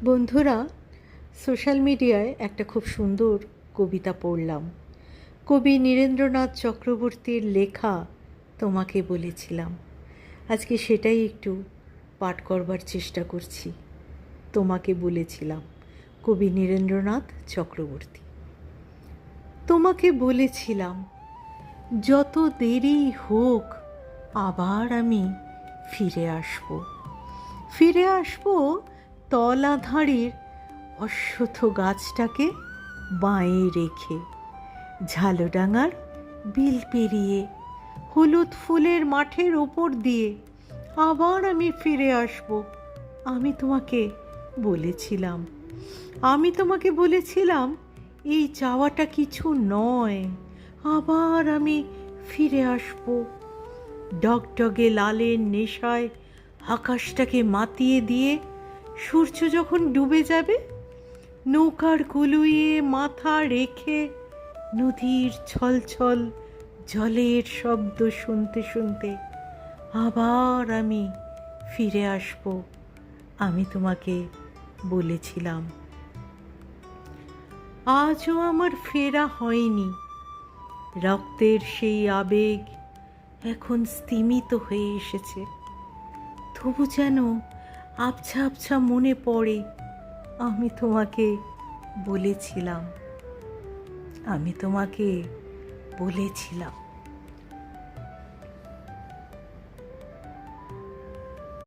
বন্ধুরা, সোশ্যাল মিডিয়ায় একটা খুব সুন্দর কবিতা পড়লাম। কবি নীরেন্দ্রনাথ চক্রবর্তীর লেখা তোমাকে বলেছিলাম। আজকে সেটাই একটু পাঠ করবার চেষ্টা করছি। তোমাকে বলেছিলাম, কবি নীরেন্দ্রনাথ চক্রবর্তী। তোমাকে বলেছিলাম, যত দেরি হোক আবার আমি ফিরে আসব। ফিরে আসব তলাধারীর অশ্বত্থ গাছটাকে বাঁয়ে রেখে, ঝালডাঙার বিল পেরিয়ে, হলুদ ফুলের মাঠের ওপর দিয়ে আবার আমি ফিরে আসব। আমি তোমাকে বলেছিলাম, এই চাওয়াটা কিছু নয়, আবার আমি ফিরে আসব। ডগডগে লালের নেশায় আকাশটাকে মাতিয়ে দিয়ে সূর্য যখন ডুবে যাবে, নৌকার কুলুইয়ে মাথা রেখে নদীর ছলছল জলের শব্দ শুনতে শুনতে আবার আমি ফিরে আসব। আমি তোমাকে বলেছিলাম। আজও আমার ফেরা হয়নি। রক্তের সেই আবেগ এখন স্তিমিত হয়ে এসেছে। তবু যেন আবছা আবছা মনে পড়ে আমি তোমাকে বলেছিলাম।